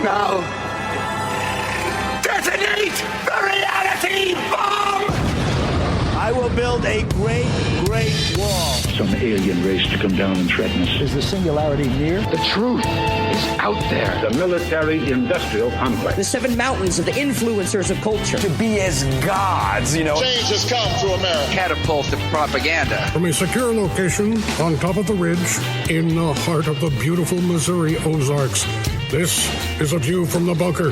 Now, detonate the reality bomb! I will build a great, great wall. Some alien race to come down and threaten us. Is the singularity near? The truth is out there. The military-industrial complex. The seven mountains of the influencers of culture. To be as gods, you know. Change has come to America. Catapult of propaganda. From a secure location on top of the ridge in the heart of the beautiful Missouri Ozarks, this is A View from the Bunker.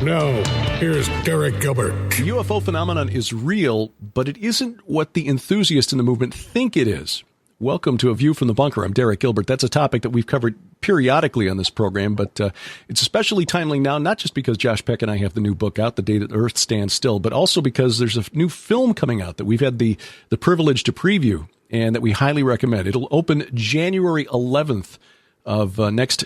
Now, here's Derek Gilbert. The UFO phenomenon is real, but it isn't what the enthusiasts in the movement think it is. Welcome to A View from the Bunker. I'm Derek Gilbert. That's a topic that we've covered periodically on this program, but it's especially timely now, not just because Josh Peck and I have the new book out, The Day That the Earth Stands Still, but also because there's a new film coming out that we've had the privilege to preview and that we highly recommend. It'll open January 11th of next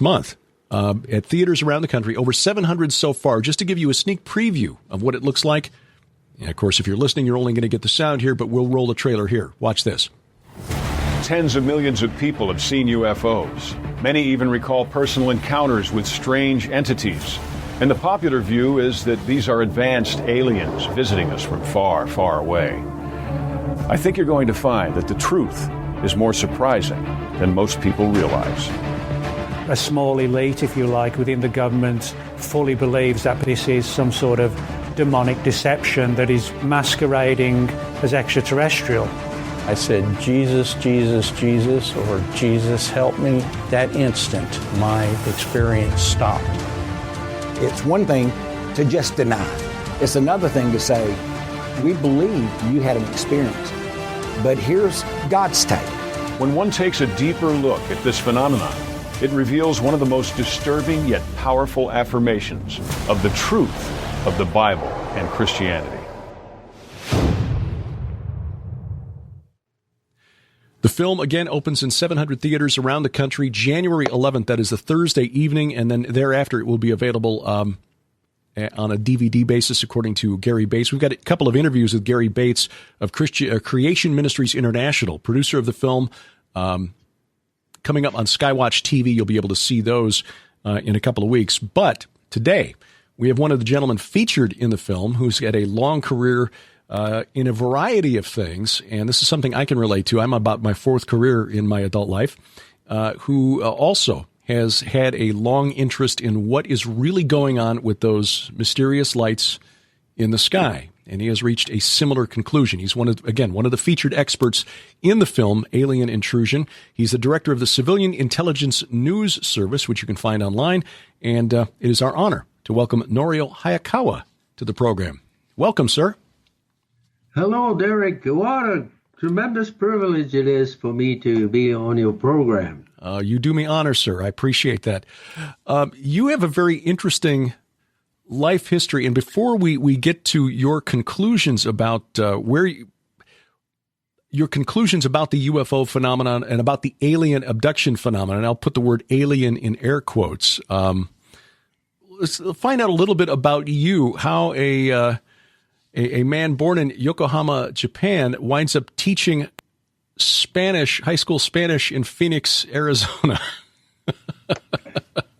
month. At theaters around the country, over 700 so far. Just to give you a sneak preview of what it looks like. And of course, if you're listening, you're only going to get the sound here, but we'll roll the trailer here. Watch this. Tens of millions of people have seen UFOs. Many even recall personal encounters with strange entities. And the popular view is that these are advanced aliens visiting us from far, far away. I think you're going to find that the truth is more surprising than most people realize. A small elite, if you like, within the government fully believes that this is some sort of demonic deception that is masquerading as extraterrestrial. I said, Jesus, Jesus, Jesus, or Jesus, help me. That instant, my experience stopped. It's one thing to just deny. It's another thing to say, we believe you had an experience, but here's God's take. When one takes a deeper look at this phenomenon, it reveals one of the most disturbing yet powerful affirmations of the truth of the Bible and Christianity. The film, again, opens in 700 theaters around the country, January 11th. That is a Thursday evening, and then thereafter it will be available on a DVD basis, according to Gary Bates. We've got a couple of interviews with Gary Bates of Creation Ministries International, producer of the film, coming up on Skywatch TV. You'll be able to see those in a couple of weeks. But today, we have one of the gentlemen featured in the film who's had a long career in a variety of things, and this is something I can relate to. I'm about my fourth career in my adult life, who also has had a long interest in what is really going on with those mysterious lights in the sky. And he has reached a similar conclusion. He's one of the featured experts in the film Alien Intrusion. He's the director of the Civilian Intelligence News Service, which you can find online. And it is our honor to welcome Norio Hayakawa to the program. Welcome, sir. Hello, Derek. What a tremendous privilege it is for me to be on your program. You do me honor, sir. I appreciate that. You have a very interesting life history, and before we get to your conclusions about your conclusions about the UFO phenomenon and about the alien abduction phenomenon, and I'll put the word alien in air quotes. Let's find out a little bit about you, how a man born in Yokohama, Japan, winds up teaching high school Spanish in Phoenix, Arizona.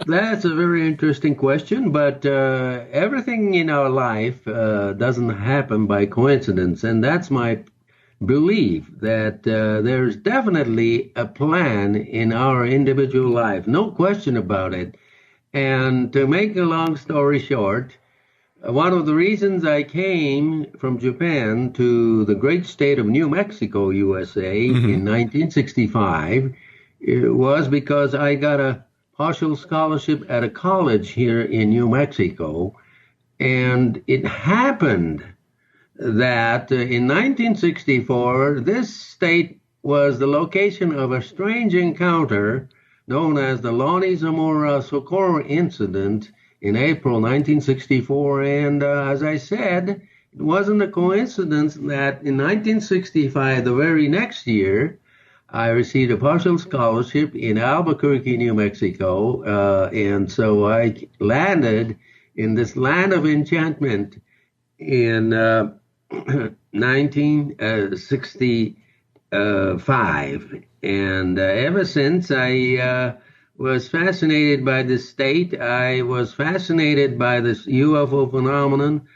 That's a very interesting question, but everything in our life doesn't happen by coincidence, and that's my belief, that there's definitely a plan in our individual life, no question about it. And to make a long story short, one of the reasons I came from Japan to the great state of New Mexico, USA, in 1965 was because I got a partial scholarship at a college here in New Mexico. And it happened that in 1964, this state was the location of a strange encounter known as the Lonnie Zamora Socorro incident in April 1964, and as I said, it wasn't a coincidence that in 1965, the very next year, I received a partial scholarship in Albuquerque, New Mexico, and so I landed in this land of enchantment in 1965, and ever since I was fascinated by the state. I was fascinated by this UFO phenomenon.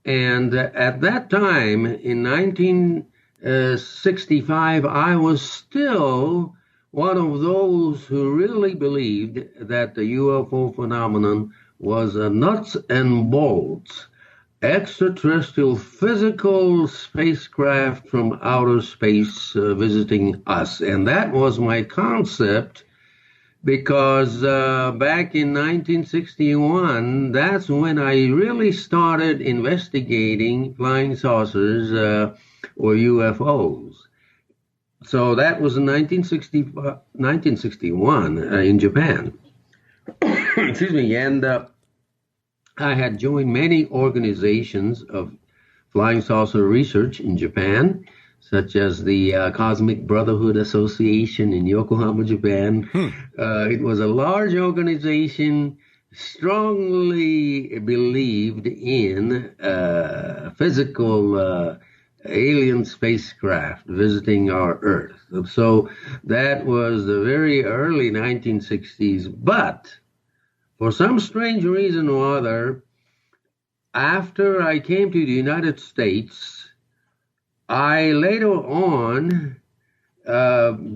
And at that time, in 1965, I was still one of those who really believed that the UFO phenomenon was a nuts and bolts extraterrestrial physical spacecraft from outer space visiting us. And that was my concept, because back in 1961, that's when I really started investigating flying saucers or UFOs. So that was in 1961 in Japan. Excuse me. And I had joined many organizations of flying saucer research in Japan, such as the Cosmic Brotherhood Association in Yokohama, Japan. It was a large organization, strongly believed in physical alien spacecraft visiting our Earth. So that was the very early 1960s. But for some strange reason or other, after I came to the United States, I later on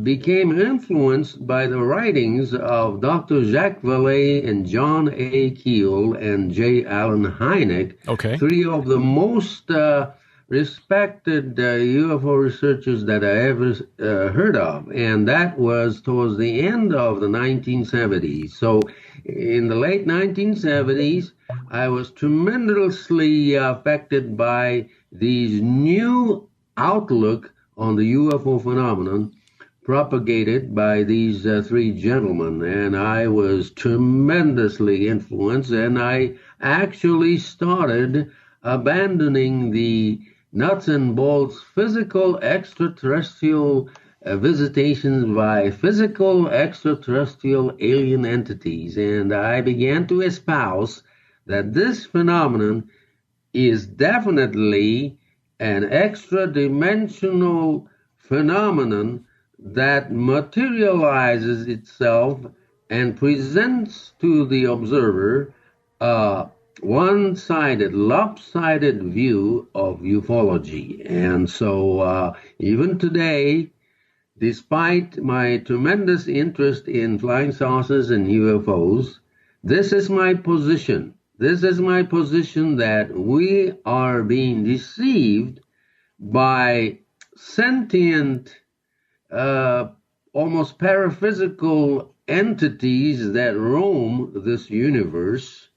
became influenced by the writings of Dr. Jacques Vallée and John A. Keel and J. Allen Hynek, three of the most respected UFO researchers that I ever heard of. And that was towards the end of the 1970s. So in the late 1970s, I was tremendously affected by these new outlook on the UFO phenomenon propagated by these three gentlemen. And I was tremendously influenced, and I actually started abandoning the nuts and bolts physical extraterrestrial visitations by physical extraterrestrial alien entities. And I began to espouse that this phenomenon is definitely an extra-dimensional phenomenon that materializes itself and presents to the observer one-sided, lopsided view of ufology. And so even today, despite my tremendous interest in flying saucers and UFOs, this is my position. This is my position that we are being deceived by sentient, almost paraphysical entities that roam this universe,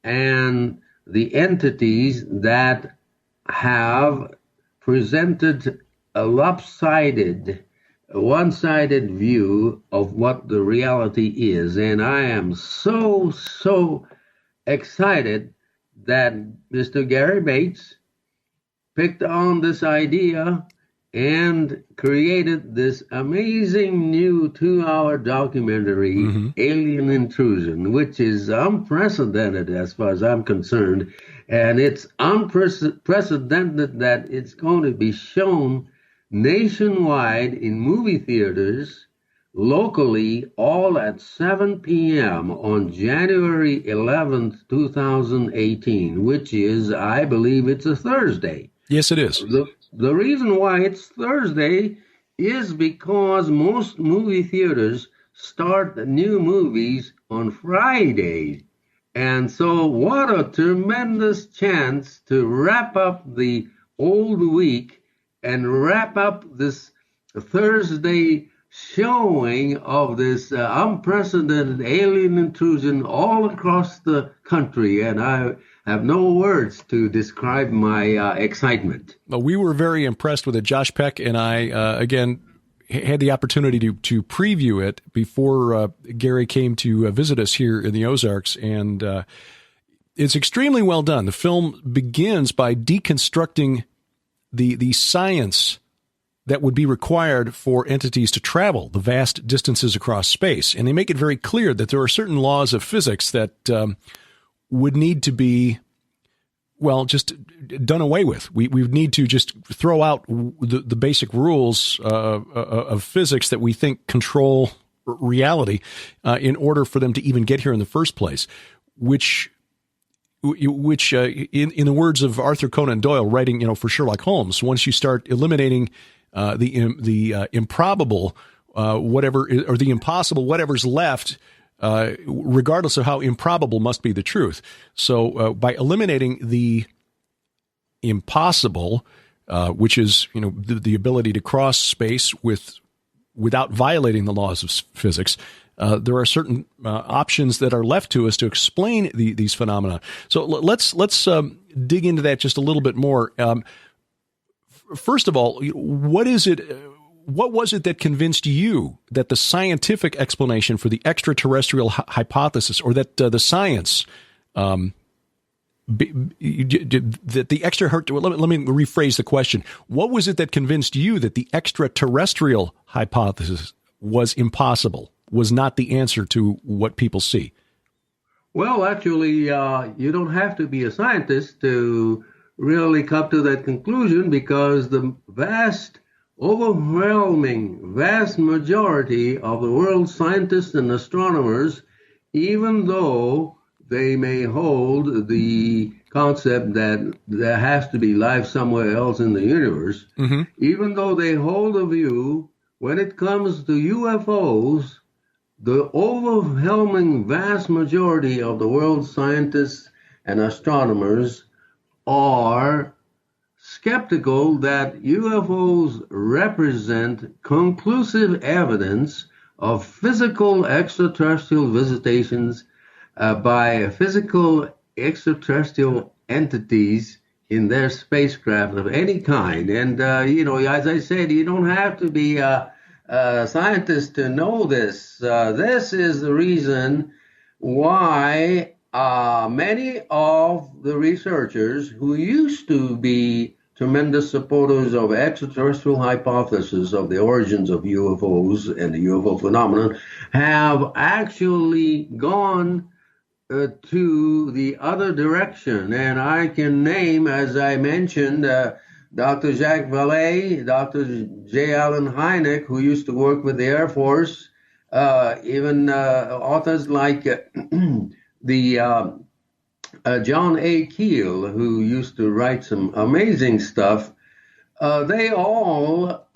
and the entities that have presented a lopsided, one-sided view of what the reality is. And I am so excited that Mr. Gary Bates picked on this idea and created this amazing new 2-hour documentary, Alien Intrusion, which is unprecedented as far as I'm concerned. And it's unprecedented that it's going to be shown nationwide in movie theaters, locally, all at 7 p.m. on January 11th, 2018, which is, I believe it's a Thursday. Yes, it is. The reason why it's Thursday is because most movie theaters start new movies on Friday. And so what a tremendous chance to wrap up the old week and wrap up this Thursday showing of this unprecedented alien intrusion all across the country. And I have no words to describe my excitement. Well, we were very impressed with it. Josh Peck and I, again, had the opportunity to preview it before Gary came to visit us here in the Ozarks, and it's extremely well done. The film begins by deconstructing the science that would be required for entities to travel the vast distances across space. And they make it very clear that there are certain laws of physics that would need to be, well, just done away with. We would need to just throw out the basic rules of physics that we think control reality in order for them to even get here in the first place, which in the words of Arthur Conan Doyle, writing for Sherlock Holmes, once you start eliminating the improbable, whatever, or the impossible, whatever's left, regardless of how improbable, must be the truth. So by eliminating the impossible, which is the ability to cross space without violating the laws of physics, there are certain options that are left to us to explain these phenomena. So let's dig into that just a little bit more. First of all, what was it that convinced you that the scientific explanation for the extraterrestrial hypothesis, or that the science that the let me rephrase the question. What was it that convinced you that the extraterrestrial hypothesis was impossible, was not the answer to what people see? Well, actually, you don't have to be a scientist to really come to that conclusion, because the overwhelming majority of the world's scientists and astronomers, even though they may hold the concept that there has to be life somewhere else in the universe, even though they hold a view, when it comes to UFOs, the overwhelming vast majority of the world's scientists and astronomers are skeptical that UFOs represent conclusive evidence of physical extraterrestrial visitations by physical extraterrestrial entities in their spacecraft of any kind. And, as I said, you don't have to be a scientist to know this. This is the reason why many of the researchers who used to be tremendous supporters of extraterrestrial hypothesis of the origins of UFOs and the UFO phenomenon have actually gone to the other direction. And I can name, as I mentioned, Dr. Jacques Vallée, Dr. J. Allen Hynek, who used to work with the Air Force, even authors like John A. Keel, who used to write some amazing stuff. They all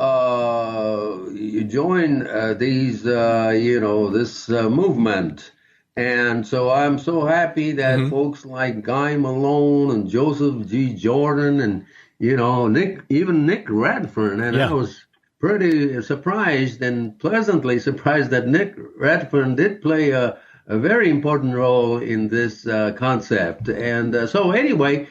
join this movement. And so I'm so happy that folks like Guy Malone and Joseph G. Jordan and, Nick Redfern. And I was pretty surprised and pleasantly surprised that Nick Redfern did play a very important role in this concept. And so anyway,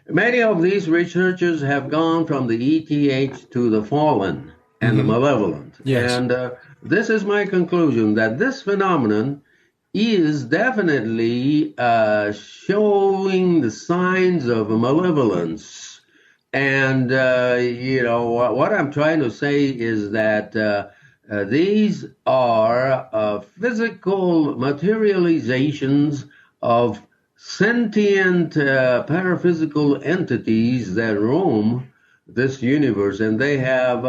many of these researchers have gone from the ETH to the fallen and the malevolent. Yes. And this is my conclusion, that this phenomenon is definitely showing the signs of malevolence. And, what I'm trying to say is that these are physical materializations of sentient paraphysical entities that roam this universe, and they have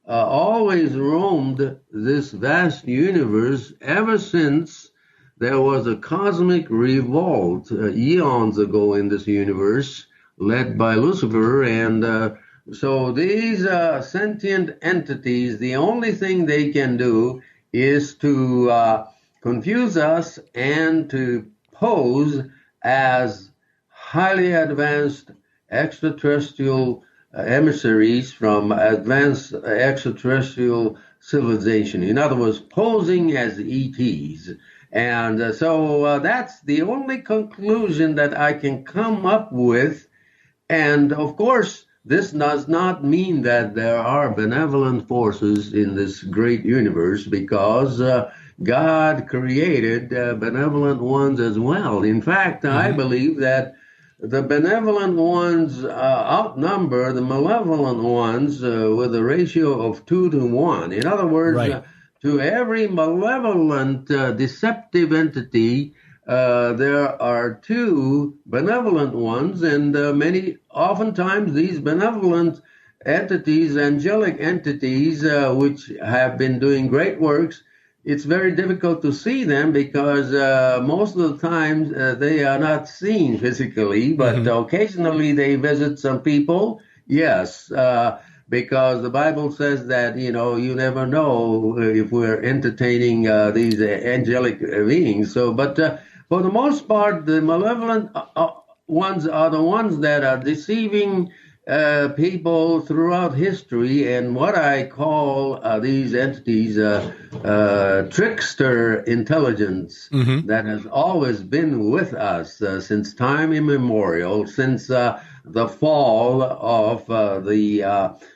always roamed this vast universe ever since there was a cosmic revolt eons ago in this universe, led by Lucifer. And so these sentient entities, the only thing they can do is to confuse us and to pose as highly advanced extraterrestrial emissaries from advanced extraterrestrial civilization. In other words, posing as ETs. And so that's the only conclusion that I can come up with. And of course, this does not mean that there are benevolent forces in this great universe, because God created benevolent ones as well. In fact, I believe that the benevolent ones outnumber the malevolent ones with a ratio of 2 to 1. In other words, to every malevolent deceptive entity, there are 2 benevolent ones, and oftentimes these benevolent entities, angelic entities, which have been doing great works, it's very difficult to see them because most of the time they are not seen physically, but occasionally they visit some people. Yes, because the Bible says that, you never know if we're entertaining these angelic beings. So, but for the most part, the malevolent ones are the ones that are deceiving people throughout history, and what I call these entities trickster intelligence that has always been with us since time immemorial, since the fall of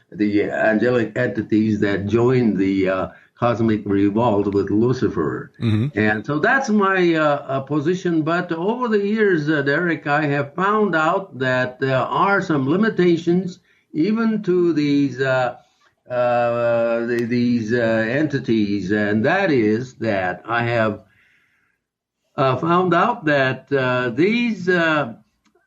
the angelic entities that joined the cosmic revolt with Lucifer. And so that's my position. But over the years, Derek, I have found out that there are some limitations even to these entities. And that is that I have found out that these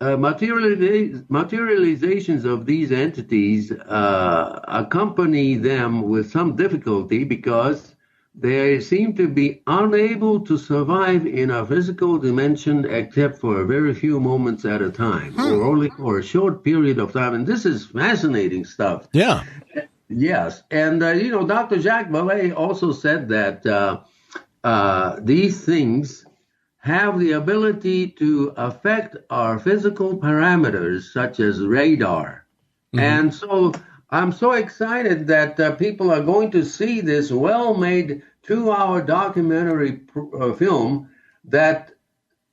materializations of these entities accompany them with some difficulty because they seem to be unable to survive in a physical dimension except for a very few moments at a time, or only for a short period of time. And this is fascinating stuff. Yeah. Yes. And, Dr. Jacques Vallée also said that these things have the ability to affect our physical parameters, such as radar. And so I'm so excited that people are going to see this well-made 2-hour documentary film that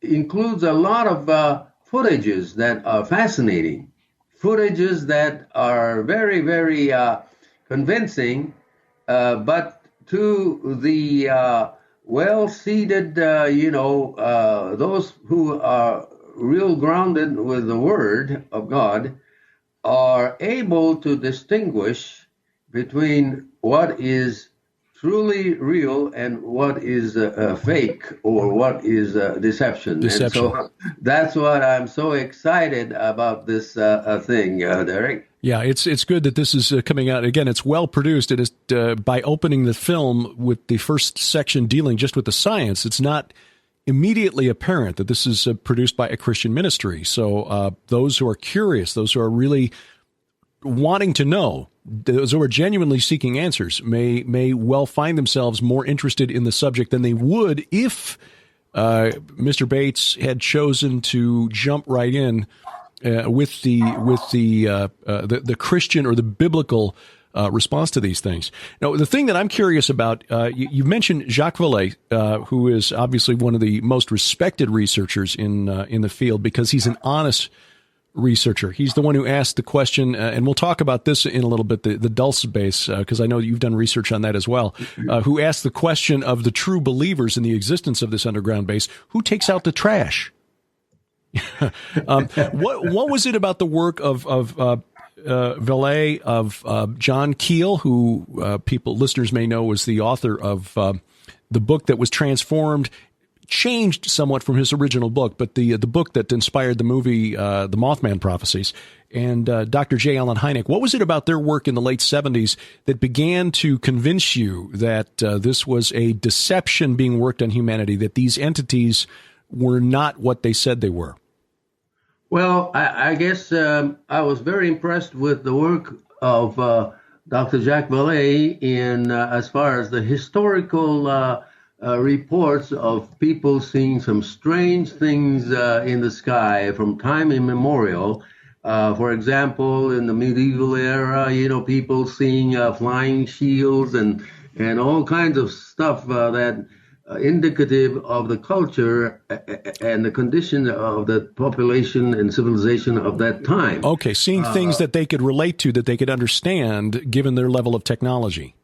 includes a lot of footages that are fascinating, footages that are very, very convincing, but to the well-seated, those who are real grounded with the Word of God are able to distinguish between what is truly real and what is fake or what is deception. And so that's what I'm so excited about this thing, Derek. Yeah, it's good that this is coming out. Again, it's well produced. It is by opening the film with the first section dealing just with the science. It's not immediately apparent that this is produced by a Christian ministry. So those who are curious, those who are really wanting to know, those who are genuinely seeking answers may well find themselves more interested in the subject than they would if Mr. Bates had chosen to jump right in with the Christian or the biblical response to these things. Now, the thing that I'm curious about, you've mentioned Jacques Vallée, who is obviously one of the most respected researchers in the field because he's an honest researcher. He's the one who asked the question, and we'll talk about this in a little bit, the Dulce base, because I know you've done research on that as well, who asked the question of the true believers in the existence of this underground base, who takes out the trash? What was it about the work of Vallée, of John Keel, who listeners may know was the author of the book that was transformed, changed somewhat from his original book, but the book that inspired the movie, The Mothman Prophecies, and Dr. J. Allen Hynek? What was it about their work in the late 70s that began to convince you that this was a deception being worked on humanity, that these entities were not what they said they were? Well, I guess I was very impressed with the work of Dr. Jacques Vallée in as far as the historical reports of people seeing some strange things in the sky from time immemorial. For example, in the medieval era, people seeing flying shields and all kinds of stuff that indicative of the culture and the condition of the population and civilization of that time. Okay, seeing things that they could relate to, that they could understand, given their level of technology.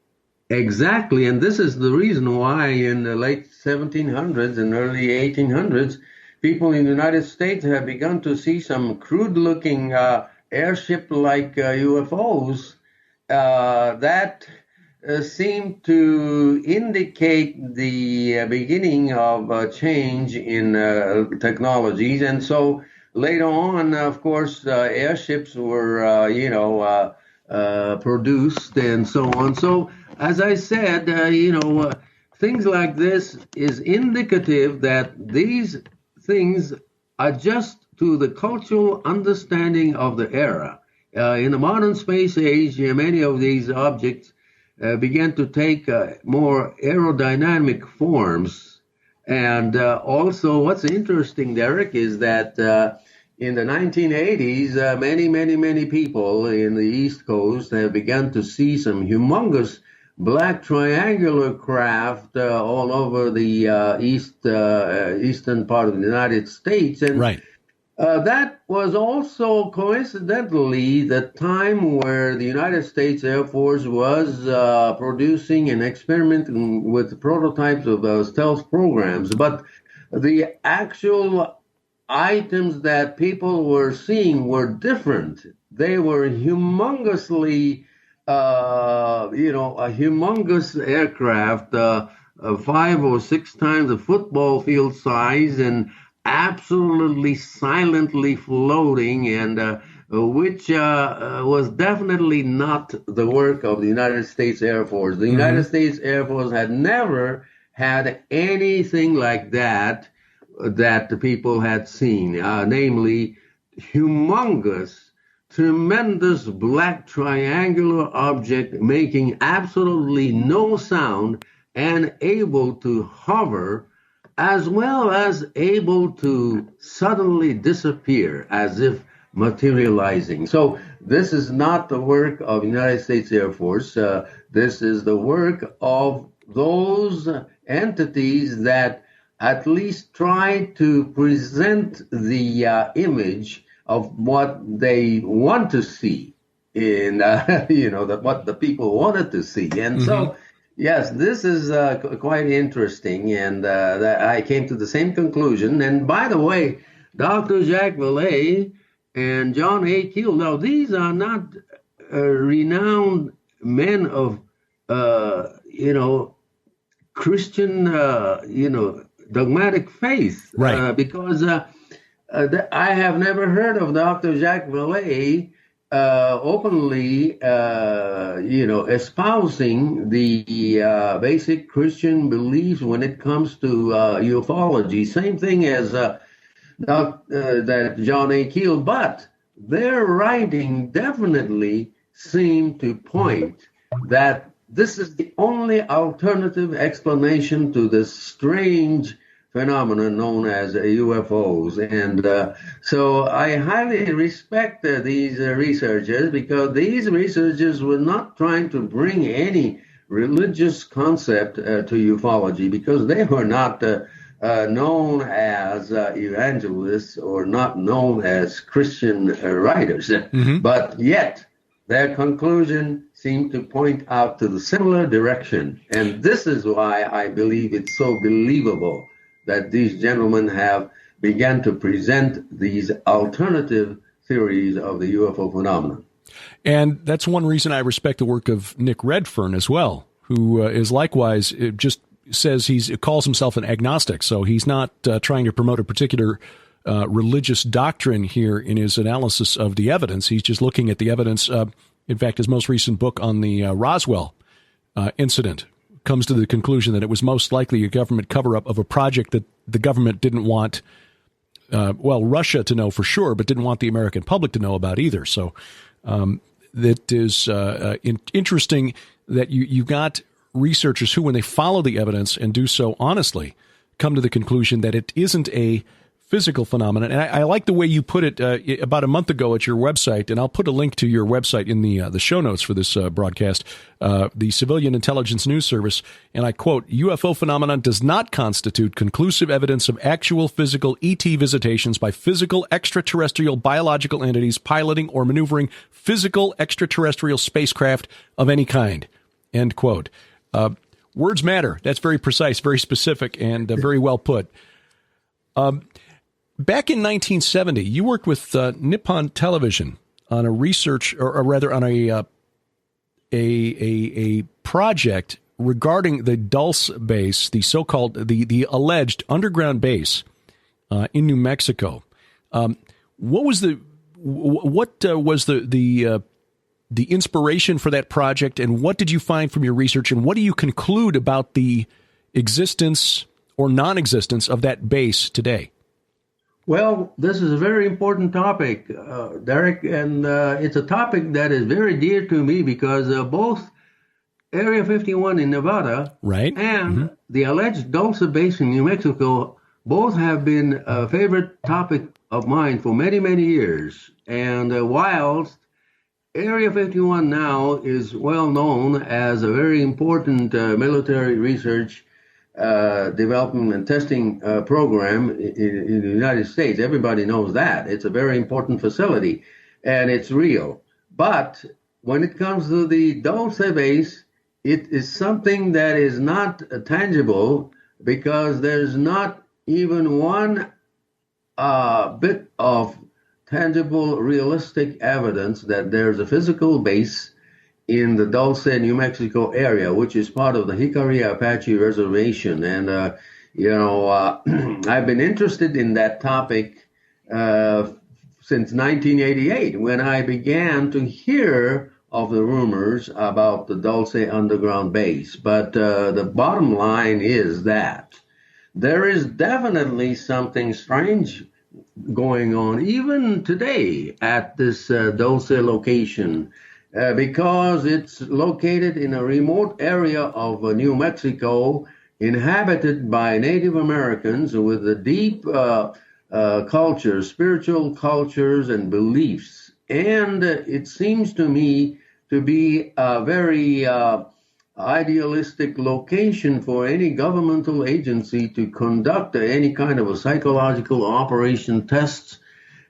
Exactly, and this is the reason why in the late 1700s and early 1800s, people in the United States have begun to see some crude-looking airship-like UFOs that seem to indicate the beginning of a change in technologies. And so later on, of course, airships were, produced and so on. So as I said, things like this is indicative that these things adjust to the cultural understanding of the era. In the modern space age, many of these objects began to take more aerodynamic forms. And also, what's interesting, Derek, is that in the 1980s, many people in the East Coast have begun to see some humongous black triangular craft all over the eastern part of the United States. And right. That was also coincidentally the time where the United States Air Force was producing and experimenting with prototypes of stealth programs. But the actual items that people were seeing were different. They were humongously, a humongous aircraft, 5 or 6 times the football field size, and absolutely silently floating, and which was definitely not the work of the United States Air Force. The United States Air Force had never had anything like that the people had seen, namely humongous, tremendous black triangular object making absolutely no sound and able to hover, as well as able to suddenly disappear as if materializing. So this is not the work of the United States Air Force. This is the work of those entities that at least try to present the image of what they want to see in, what the people wanted to see. And so, yes, this is quite interesting, and I came to the same conclusion. And by the way, Dr. Jacques Vallée and John A. Keel, now these are not renowned men of, Christian, dogmatic faith, right? Because I have never heard of Dr. Jacques Vallée openly, espousing the basic Christian beliefs when it comes to ufology. Same thing as that John A. Keel, but their writing definitely seemed to point that this is the only alternative explanation to this strange phenomenon known as UFOs. And so I highly respect these researchers, because these researchers were not trying to bring any religious concept to ufology, because they were not known as evangelists or not known as Christian writers. But yet their conclusion seemed to point out to the similar direction. And this is why I believe it's so believable that these gentlemen have begun to present these alternative theories of the UFO phenomenon. And that's one reason I respect the work of Nick Redfern as well, who is likewise just says calls himself an agnostic. So he's not trying to promote a particular religious doctrine here in his analysis of the evidence. He's just looking at the evidence. In fact, his most recent book on the Roswell incident comes to the conclusion that it was most likely a government cover-up of a project that the government didn't want, Russia to know for sure, but didn't want the American public to know about either. So that is interesting that you got researchers who, when they follow the evidence and do so honestly, come to the conclusion that it isn't a physical phenomenon. And I like the way you put it about a month ago at your website, and I'll put a link to your website in the show notes for this broadcast, the Civilian Intelligence News Service, and I quote, "UFO phenomenon does not constitute conclusive evidence of actual physical ET visitations by physical extraterrestrial biological entities piloting or maneuvering physical extraterrestrial spacecraft of any kind," end quote. Words matter. That's very precise, very specific, and very well put. Back in 1970, you worked with Nippon Television on a research, or rather on a project regarding the Dulce base, the so-called the alleged underground base in New Mexico. What was the inspiration for that project, and what did you find from your research, and what do you conclude about the existence or non-existence of that base today? Well, this is a very important topic, Derek, and it's a topic that is very dear to me because both Area 51 in Nevada and the alleged Dulce base in New Mexico both have been a favorite topic of mine for many, many years. And whilst Area 51 now is well known as a very important military research development and testing program in the United States. Everybody knows that. It's a very important facility, and it's real. But when it comes to the Dulce base, it is something that is not tangible because there's not even one bit of tangible, realistic evidence that there's a physical base in the Dulce, New Mexico area, which is part of the Hickory Apache Reservation. And, I've been interested in that topic since 1988, when I began to hear of the rumors about the Dulce underground base. But the bottom line is that there is definitely something strange going on, even today, at this Dulce location. Because it's located in a remote area of New Mexico, inhabited by Native Americans with a deep cultures, spiritual cultures and beliefs. And it seems to me to be a very idealistic location for any governmental agency to conduct any kind of a psychological operation tests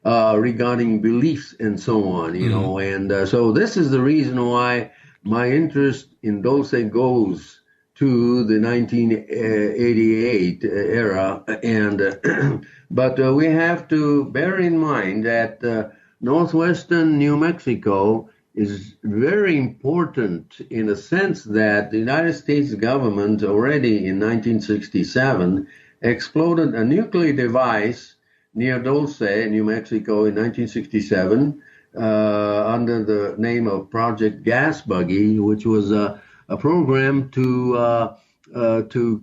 regarding beliefs and so on, and so this is the reason why my interest in Dulce goes to the 1988 era, and but we have to bear in mind that northwestern New Mexico is very important in the sense that the United States government already in 1967 exploded a nuclear device near Dulce, New Mexico, in 1967, under the name of Project Gas Buggy, which was a program to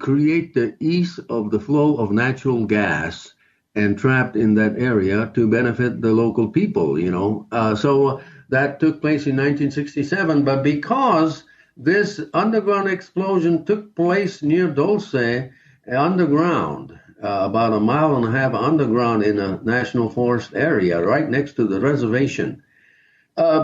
create the ease of the flow of natural gas and trapped in that area to benefit the local people, So that took place in 1967. But because this underground explosion took place near Dulce, underground, about 1.5 miles underground in a national forest area right next to the reservation.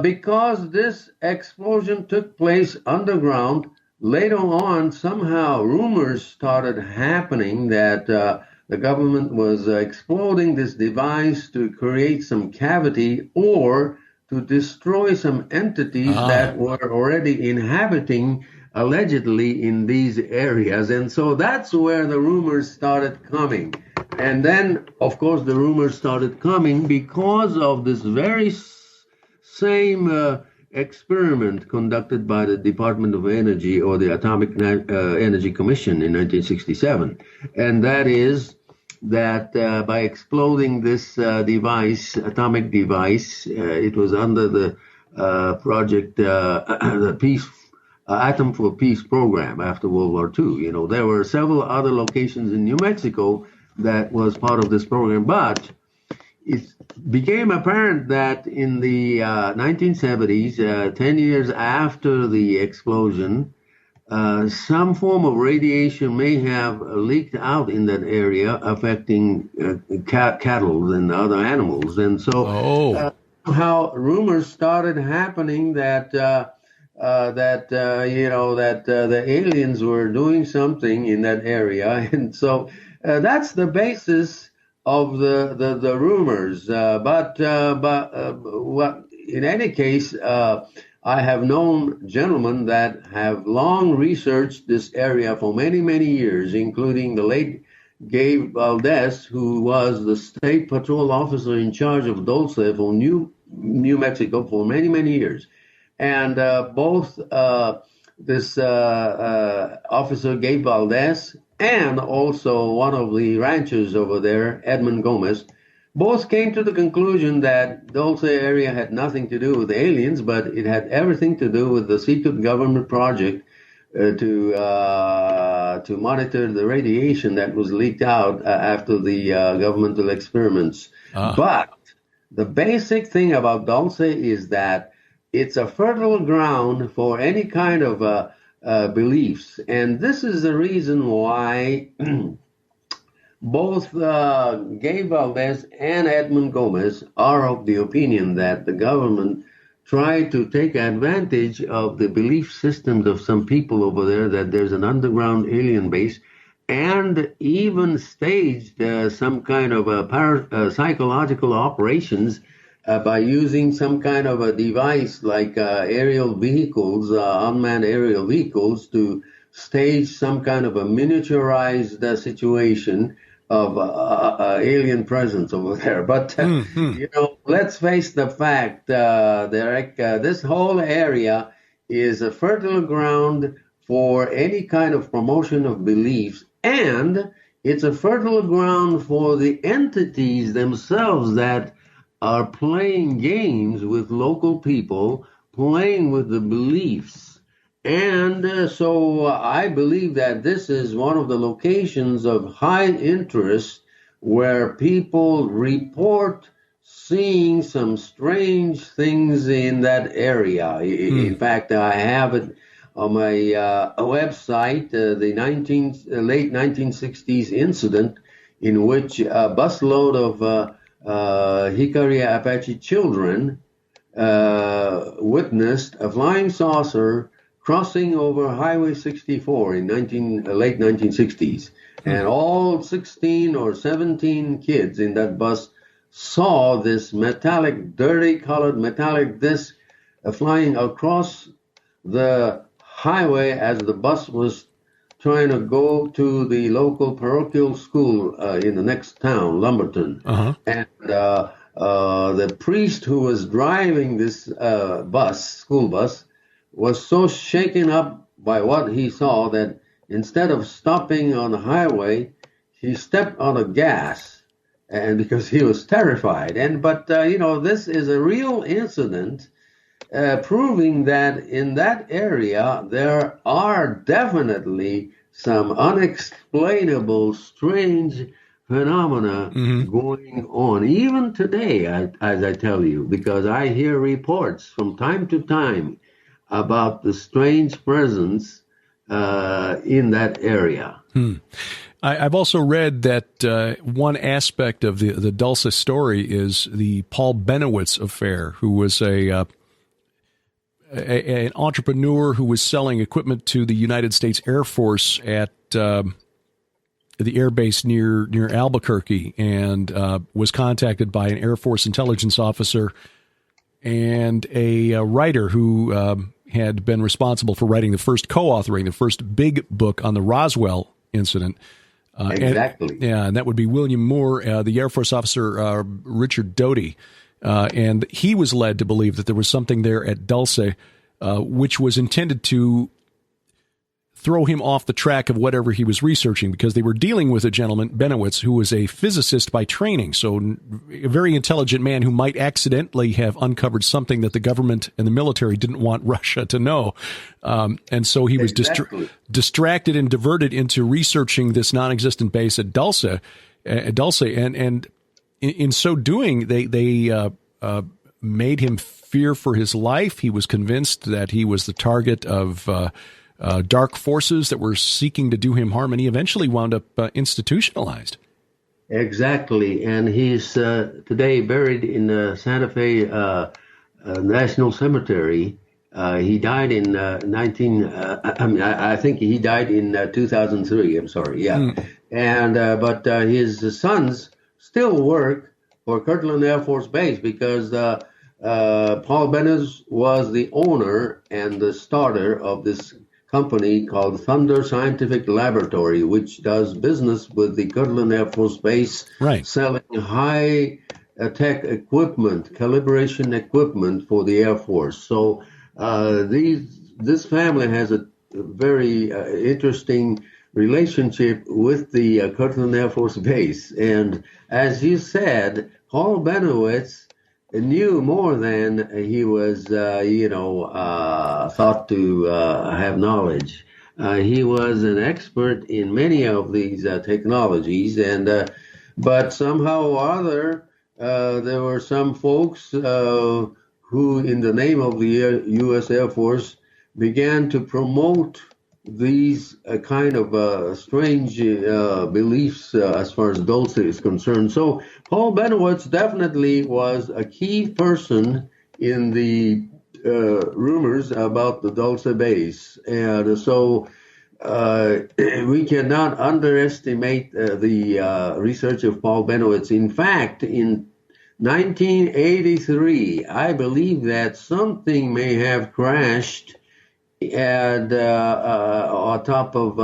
Because this explosion took place underground, later on, somehow rumors started happening that the government was exploding this device to create some cavity or to destroy some entities that were already inhabiting allegedly in these areas. And so that's where the rumors started coming. And then, of course, the rumors started coming because of this very same experiment conducted by the Department of Energy or the Atomic Energy Commission in 1967. And that is that by exploding this device, atomic device, it was under the project, the Peace Atom for Peace program after World War II. There were several other locations in New Mexico that was part of this program, but it became apparent that in the 1970s, 10 years after the explosion, some form of radiation may have leaked out in that area, affecting cattle and other animals. And so how rumors started happening that the aliens were doing something in that area, and so that's the basis of the rumors. But in any case, I have known gentlemen that have long researched this area for many, many years, including the late Gabe Valdez, who was the state patrol officer in charge of Dulce for New Mexico for many, many years. And both this officer, Gabe Valdez, and also one of the ranchers over there, Edmund Gomez, both came to the conclusion that Dulce area had nothing to do with the aliens, but it had everything to do with the secret government project to monitor the radiation that was leaked out after the governmental experiments. But the basic thing about Dulce is that it's a fertile ground for any kind of beliefs. And this is the reason why both Gabe Valdez and Edmund Gomez are of the opinion that the government tried to take advantage of the belief systems of some people over there, that there's an underground alien base, and even staged some kind of psychological operations by using some kind of a device like aerial vehicles, unmanned aerial vehicles, to stage some kind of a miniaturized situation of alien presence over there. But, let's face the fact, Derek, this whole area is a fertile ground for any kind of promotion of beliefs, and it's a fertile ground for the entities themselves that are playing games with local people, playing with the beliefs. And so I believe that this is one of the locations of high interest where people report seeing some strange things in that area. In fact, I have it on my website, the late 1960s incident in which a busload of Hickory Apache children witnessed a flying saucer crossing over Highway 64 in late 1960s. And all 16 or 17 kids in that bus saw this dirty colored metallic disc flying across the highway as the bus was trying to go to the local parochial school in the next town, Lumberton. And the priest who was driving this school bus, was so shaken up by what he saw that instead of stopping on the highway, he stepped on the gas, and because he was terrified. But this is a real incident proving that in that area there are definitely some unexplainable, strange phenomena going on, even today, as I tell you, because I hear reports from time to time about the strange presence in that area. I've also read that one aspect of the Dulce story is the Paul Benowitz affair, who was an entrepreneur who was selling equipment to the United States Air Force at the air base near Albuquerque, and was contacted by an Air Force intelligence officer and a writer who had been responsible for writing the first big book on the Roswell incident. Exactly. And that would be William Moore, the Air Force officer Richard Doty. And he was led to believe that there was something there at Dulce, which was intended to throw him off the track of whatever he was researching, because they were dealing with a gentleman, Benowitz, who was a physicist by training, so a very intelligent man who might accidentally have uncovered something that the government and the military didn't want Russia to know. And so he was distracted and diverted into researching this non-existent base at Dulce. And in so doing, they made him fear for his life. He was convinced that he was the target of dark forces that were seeking to do him harm, and he eventually wound up institutionalized. Exactly, and he's today buried in Santa Fe National Cemetery. He died in I think he died in 2003. I'm sorry, yeah. And but his sons still work for Kirtland Air Force Base, because Paul Benowitz was the owner and the starter of this company called Thunder Scientific Laboratory, which does business with the Kirtland Air Force Base, selling high-tech equipment, calibration equipment for the Air Force. So this family has a very interesting relationship with the Kirtland Air Force Base. And as you said, Paul Benowitz knew more than he was, thought to have knowledge. He was an expert in many of these technologies, and but somehow or other, there were some folks who, in the name of the U.S. Air Force, began to promote these kind of strange beliefs as far as Dulce is concerned. So Paul Benowitz definitely was a key person in the rumors about the Dulce base. And so we cannot underestimate the research of Paul Benowitz. In fact, in 1983, I believe that something may have crashed at on top of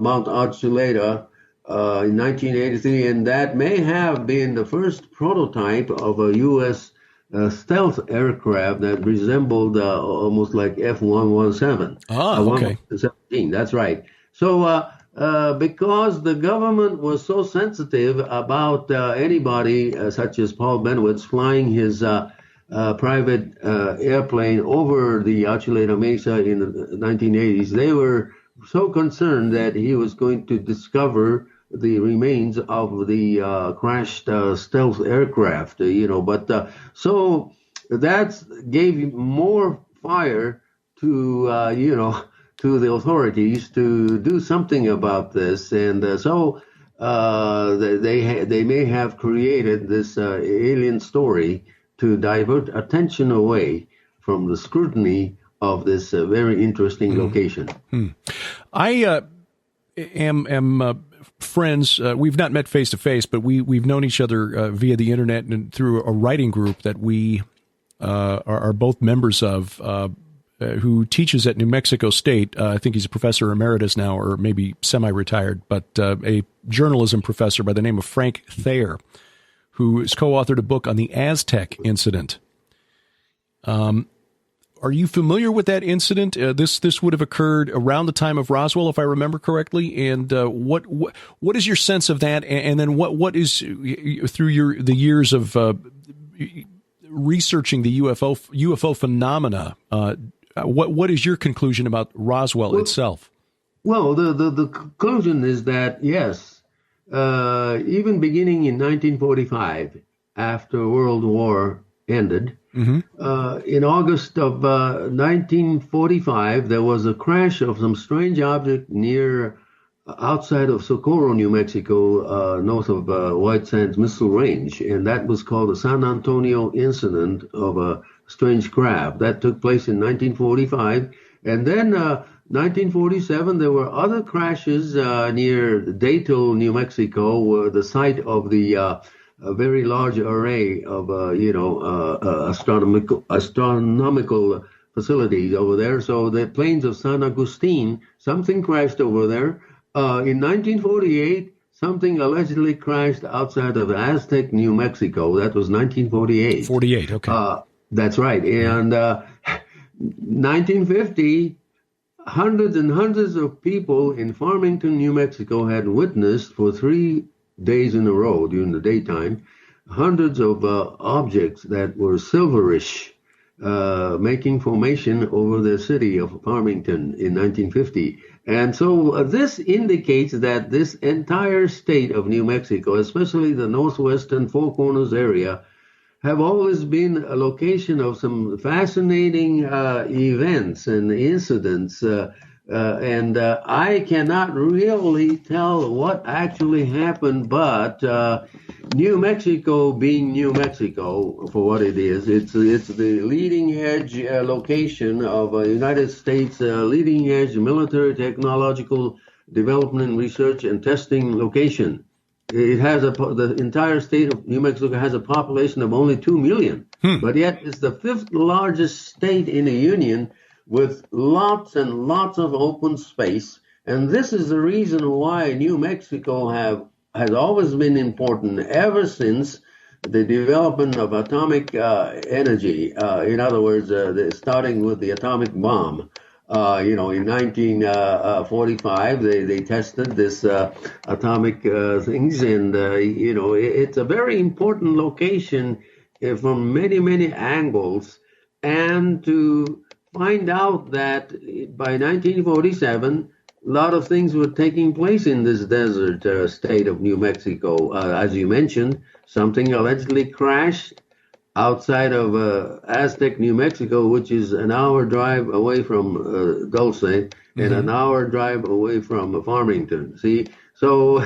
Mount Archuleta in 1983, and that may have been the first prototype of a U.S. Stealth aircraft that resembled almost like F-117. Okay. 117, that's right. So because the government was so sensitive about anybody such as Paul Benowitz flying his private airplane over the Archuleta Mesa in the 1980s, they were so concerned that he was going to discover the remains of the crashed stealth aircraft, but so that gave more fire to, to the authorities to do something about this. And so they may have created this alien story to divert attention away from the scrutiny of this very interesting location. I am friends. We've not met face to face, but we've known each other via the internet and through a writing group that we are both members of, who teaches at New Mexico State. I think he's a professor emeritus now, or maybe semi-retired, but a journalism professor by the name of Frank Thayer, who has co-authored a book on the Aztec incident. Are you familiar with that incident? This would have occurred around the time of Roswell, if I remember correctly. And what is your sense of that? And then what is, through the years of researching the UFO phenomena, what is your conclusion about Roswell itself? Well, the conclusion is that yes, even beginning in 1945, after World War ended. In August of 1945, there was a crash of some strange object outside of Socorro, New Mexico, north of White Sands Missile Range, and that was called the San Antonio incident of a strange craft. That took place in 1945, and then 1947, there were other crashes near Dato, New Mexico, the site of the a very large array of, astronomical facilities over there. So the plains of San Agustin, something crashed over there. In 1948, something allegedly crashed outside of Aztec, New Mexico. That was 1948. 48, okay. That's right. And 1950, hundreds and hundreds of people in Farmington, New Mexico had witnessed for 3 days in a row during the daytime, hundreds of objects that were silverish, making formation over the city of Farmington in 1950. And so this indicates that this entire state of New Mexico, especially the northwestern Four Corners area, have always been a location of some fascinating events and incidents. And I cannot really tell what actually happened, but New Mexico being New Mexico for what it is, it's the leading edge location of a United States leading edge military technological development, research, and testing location. It has the entire state of New Mexico has a population of only 2 million, but yet it's the 5th largest state in the union, with lots and lots of open space. And this is the reason why New Mexico has always been important ever since the development of atomic energy. In other words, starting with the atomic bomb. In 1945, they tested this atomic things, and it's a very important location from many, many angles. And to find out that by 1947, lot of things were taking place in this desert state of New Mexico. As you mentioned, something allegedly crashed outside of Aztec, New Mexico, which is an hour drive away from Dulce and an hour drive away from Farmington. See, so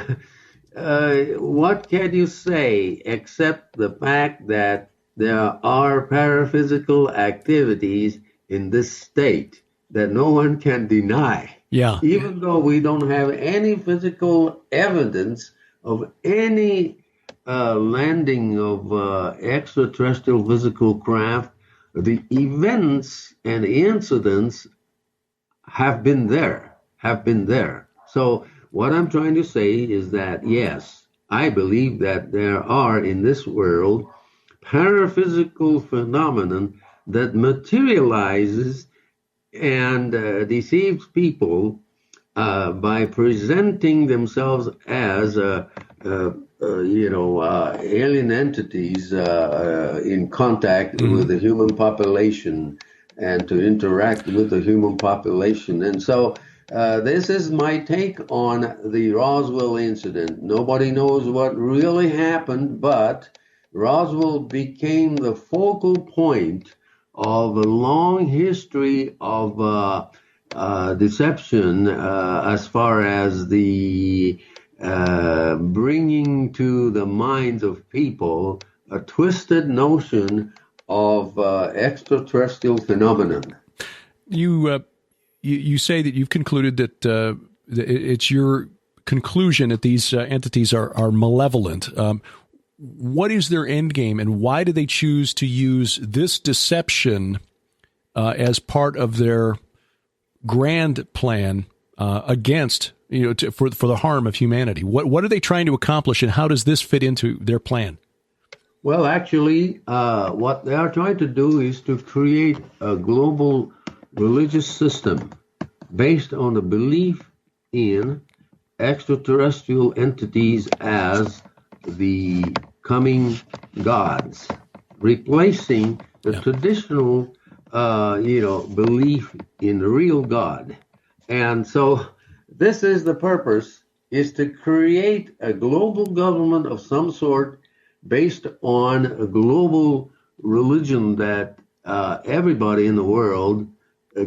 what can you say except the fact that there are paraphysical activities in this state that no one can deny? Yeah. Even though we don't have any physical evidence of any landing of extraterrestrial physical craft, the events and incidents have been there. So what I'm trying to say is that, yes, I believe that there are in this world paraphysical phenomenon that materializes and deceives people by presenting themselves as alien entities in contact with the human population and to interact with the human population. And so this is my take on the Roswell incident. Nobody knows what really happened, but Roswell became the focal point of a long history of deception as far as the bringing to the minds of people a twisted notion of extraterrestrial phenomenon. You say that you've concluded that it's your conclusion that these entities are malevolent. What is their end game, and why do they choose to use this deception as part of their grand plan against, for the harm of humanity? What are they trying to accomplish, and how does this fit into their plan? Well, actually, what they are trying to do is to create a global religious system based on the belief in extraterrestrial entities as the coming gods, replacing the traditional, belief in the real God. And so this is the purpose, is to create a global government of some sort based on a global religion that everybody in the world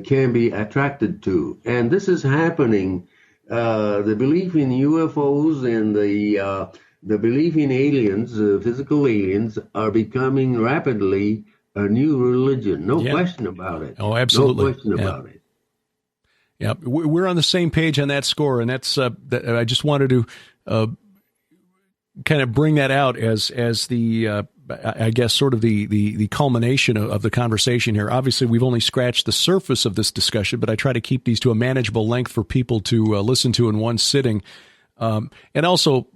can be attracted to. And this is happening. The belief in UFOs and the belief in aliens, physical aliens, are becoming rapidly a new religion. No question about it. Oh, absolutely. No question about it. Yeah, we're on the same page on that score, and that's I just wanted to kind of bring that out as the I guess sort of the culmination of the conversation here. Obviously, we've only scratched the surface of this discussion, but I try to keep these to a manageable length for people to listen to in one sitting, and also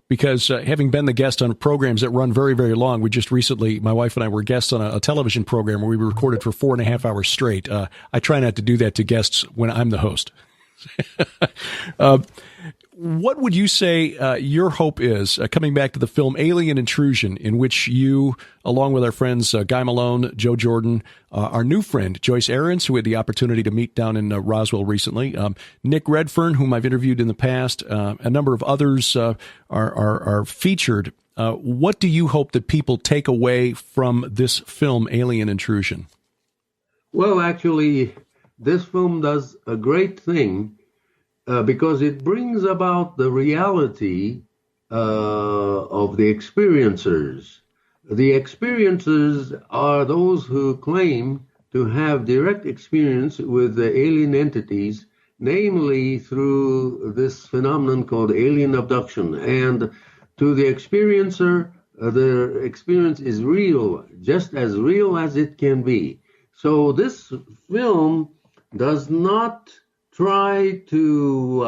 because having been the guest on programs that run very, very long, we just recently, my wife and I were guests on a television program where we recorded for 4.5 hours straight. I try not to do that to guests when I'm the host. What would you say your hope is, coming back to the film Alien Intrusion, in which you, along with our friends Guy Malone, Joe Jordan, our new friend Joyce Ahrens, who we had the opportunity to meet down in Roswell recently, Nick Redfern, whom I've interviewed in the past, a number of others are featured. What do you hope that people take away from this film, Alien Intrusion? Well, actually, this film does a great thing because it brings about the reality of the experiencers. The experiencers are those who claim to have direct experience with the alien entities, namely through this phenomenon called alien abduction. And to the experiencer, the experience is real, just as real as it can be. So this film does not try to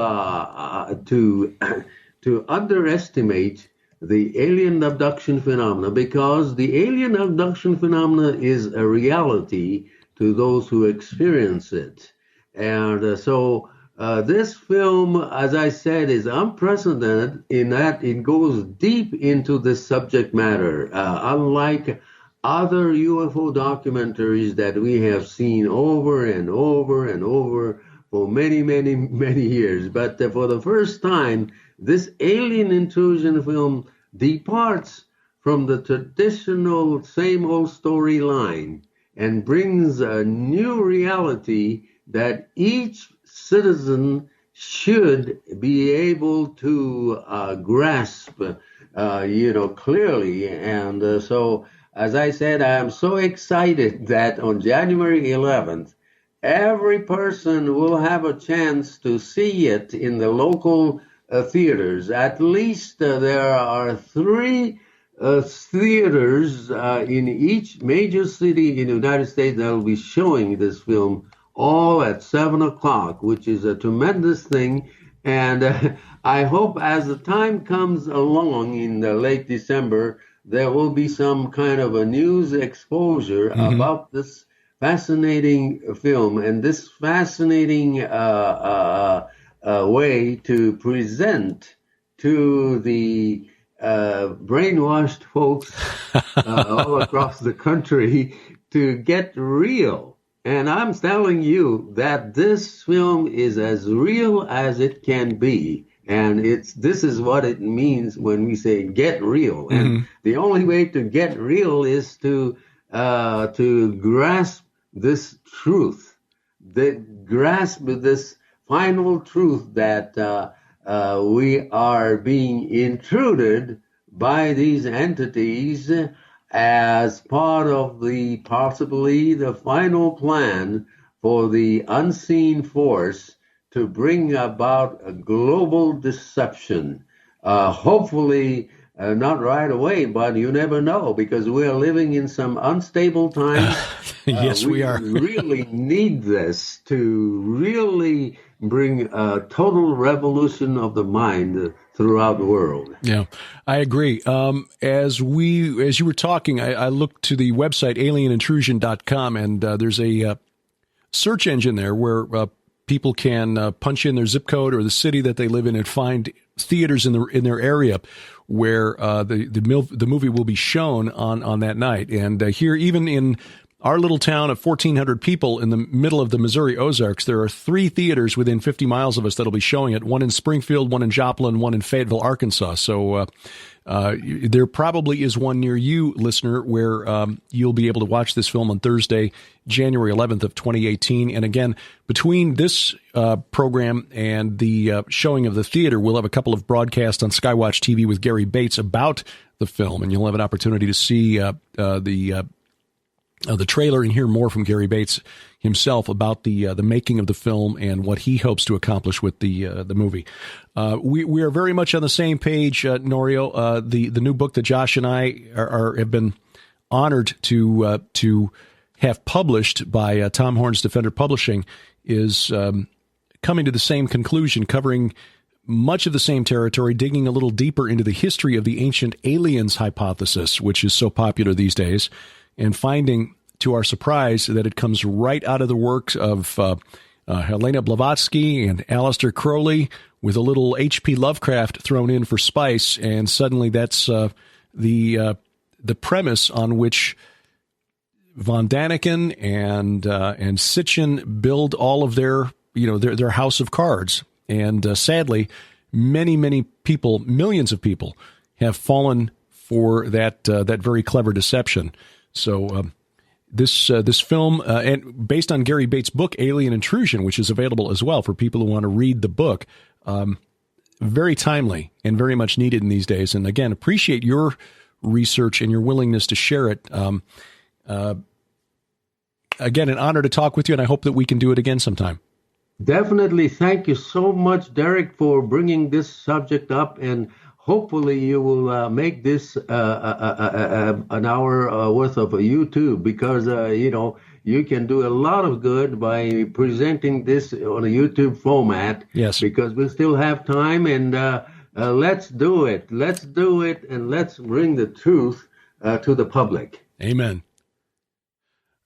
underestimate the alien abduction phenomena, because the alien abduction phenomena is a reality to those who experience it. And so this film, as I said, is unprecedented in that it goes deep into this subject matter, unlike other UFO documentaries that we have seen over and over and over for many, many, many years. But for the first time, this Alien Intrusion film departs from the traditional same old storyline and brings a new reality that each citizen should be able to grasp, clearly. And so, as I said, I am so excited that on January 11th, every person will have a chance to see it in the local theaters. At least there are 3 theaters in each major city in the United States that will be showing this film, all at 7 o'clock, which is a tremendous thing. And I hope as the time comes along in late December, there will be some kind of a news exposure about this fascinating film and this fascinating way to present to the brainwashed folks all across the country to get real. And I'm telling you that this film is as real as it can be. And this is what it means when we say get real. And the only way to get real is to grasp this truth, grasp this final truth that we are being intruded by these entities as part of possibly the final plan for the unseen force to bring about a global deception. Hopefully, not right away, but you never know, because we are living in some unstable times. Yes, we are. We really need this to really bring a total revolution of the mind throughout the world. Yeah, I agree. As you were talking, I looked to the website alienintrusion.com, and there's a search engine there where people can punch in their zip code or the city that they live in and find theaters in their area where the movie will be shown on that night. And here, even in our little town of 1,400 people in the middle of the Missouri Ozarks, there are 3 theaters within 50 miles of us that'll be showing it, one in Springfield, one in Joplin, one in Fayetteville, Arkansas. So there probably is one near you, listener, where you'll be able to watch this film on Thursday, January 11th of 2018. And again, between this program and the showing of the theater, we'll have a couple of broadcasts on Skywatch TV with Gary Bates about the film, and you'll have an opportunity to see the trailer and hear more from Gary Bates himself about the making of the film and what he hopes to accomplish with the movie. We are very much on the same page, Norio. The new book that Josh and I have been honored to have published by Tom Horn's Defender Publishing is coming to the same conclusion, covering much of the same territory, digging a little deeper into the history of the ancient aliens hypothesis, which is so popular these days, and finding, to our surprise, that it comes right out of the works of Helena Blavatsky and Aleister Crowley, with a little H.P. Lovecraft thrown in for spice, and suddenly that's the premise on which von Daniken and Sitchin build all of their house of cards. And sadly, many people, millions of people, have fallen for that very clever deception. So this film, and based on Gary Bates' book, Alien Intrusion, which is available as well for people who want to read the book, very timely and very much needed in these days. And again, appreciate your research and your willingness to share it. Again, an honor to talk with you, and I hope that we can do it again sometime. Definitely. Thank you so much, Derek, for bringing this subject up, and hopefully you will make this an hour worth of YouTube, because, you can do a lot of good by presenting this on a YouTube format. Yes. Because we still have time, and let's do it. Let's do it, and let's bring the truth to the public. Amen.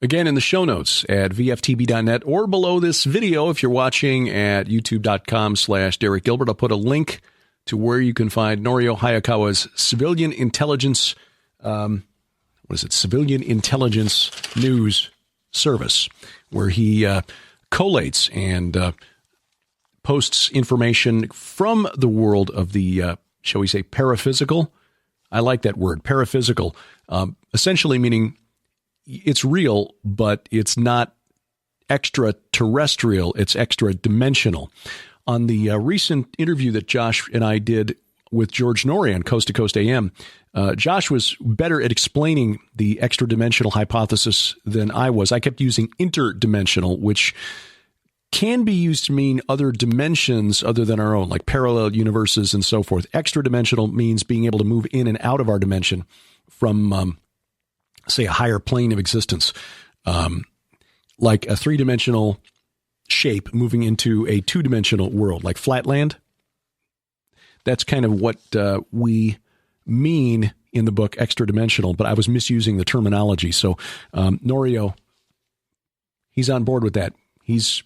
Again, in the show notes at vftb.net or below this video, if you're watching at youtube.com/Derek Gilbert, I'll put a link to where you can find Norio Hayakawa's Civilian Intelligence, Civilian Intelligence News Service, where he collates and posts information from the world of the, shall we say, paraphysical. I like that word, paraphysical, essentially meaning it's real, but it's not extraterrestrial, it's extra-dimensional. On the recent interview that Josh and I did with George Norio on Coast to Coast AM, Josh was better at explaining the extra-dimensional hypothesis than I was. I kept using interdimensional, which can be used to mean other dimensions other than our own, like parallel universes and so forth. Extra-dimensional means being able to move in and out of our dimension from, say, a higher plane of existence, like a three-dimensional shape moving into a two-dimensional world, like Flatland. That's kind of what we mean in the book Extra-Dimensional, but I was misusing the terminology. So Norio, he's on board with that. He's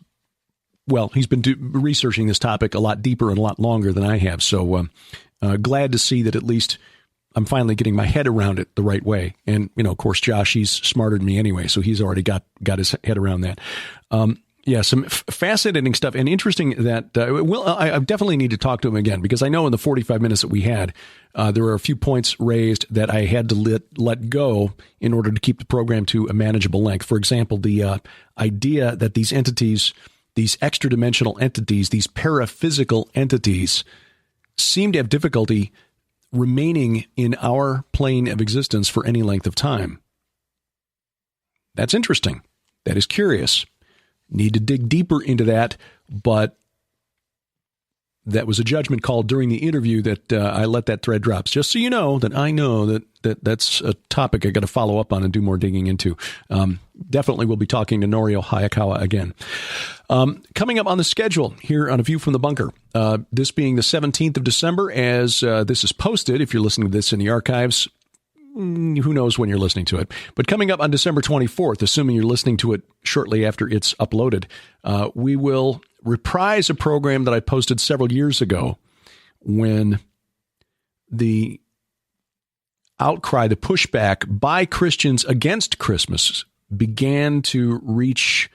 been researching this topic a lot deeper and a lot longer than I have. So glad to see that at least I'm finally getting my head around it the right way. And, of course, Josh, he's smarter than me anyway, so he's already got his head around that. Some fascinating stuff and interesting that I definitely need to talk to him again, because I know in the 45 minutes that we had, there were a few points raised that I had to let go in order to keep the program to a manageable length. For example, the idea that these entities, these extra-dimensional entities, these paraphysical entities, seem to have difficulty remaining in our plane of existence for any length of time. That's interesting. That is curious. Need to dig deeper into that, but that was a judgment call during the interview that I let that thread drop. Just so you know that I know that's a topic I got to follow up on and do more digging into. Definitely will be talking to Norio Hayakawa again. Coming up on the schedule here on A View from the Bunker, this being the 17th of December, as this is posted, if you're listening to this in the archives, who knows when you're listening to it. But coming up on December 24th, assuming you're listening to it shortly after it's uploaded, we will reprise a program that I posted several years ago when the outcry, the pushback by Christians against Christmas began to reach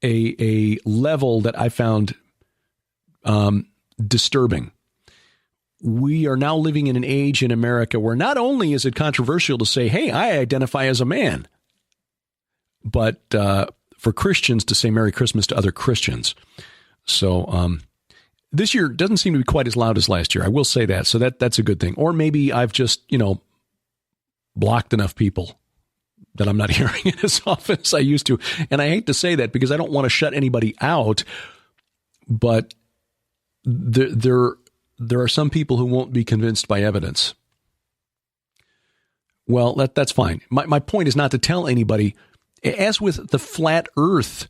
a level that I found disturbing. We are now living in an age in America where not only is it controversial to say, hey, I identify as a man, but for Christians to say Merry Christmas to other Christians. So this year doesn't seem to be quite as loud as last year. I will say that. So that's a good thing. Or maybe I've just, blocked enough people that I'm not hearing it as often as I used to. And I hate to say that because I don't want to shut anybody out, but there are some people who won't be convinced by evidence. Well, that's fine. My point is not to tell anybody, as with the flat earth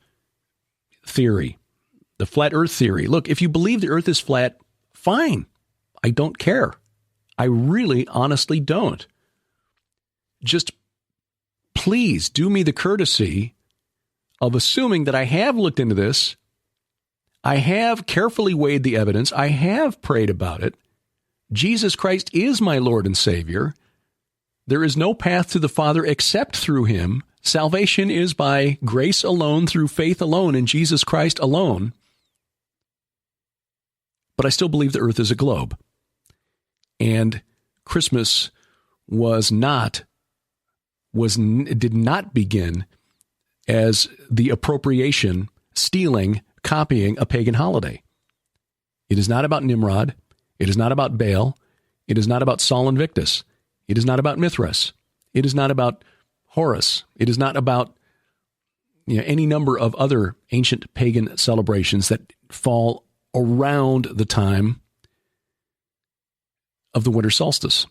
theory, look, if you believe the earth is flat, fine. I don't care. I really honestly don't. Just please do me the courtesy of assuming that I have looked into this. I have carefully weighed the evidence. I have prayed about it. Jesus Christ is my Lord and Savior. There is no path to the Father except through him. Salvation is by grace alone, through faith alone, in Jesus Christ alone. But I still believe the earth is a globe. And Christmas did not begin as the appropriation, stealing, copying a pagan holiday. It is not about Nimrod. It is not about Baal. It is not about Sol Invictus. It is not about Mithras. It is not about Horus. It is not about any number of other ancient pagan celebrations that fall around the time of the winter solstice.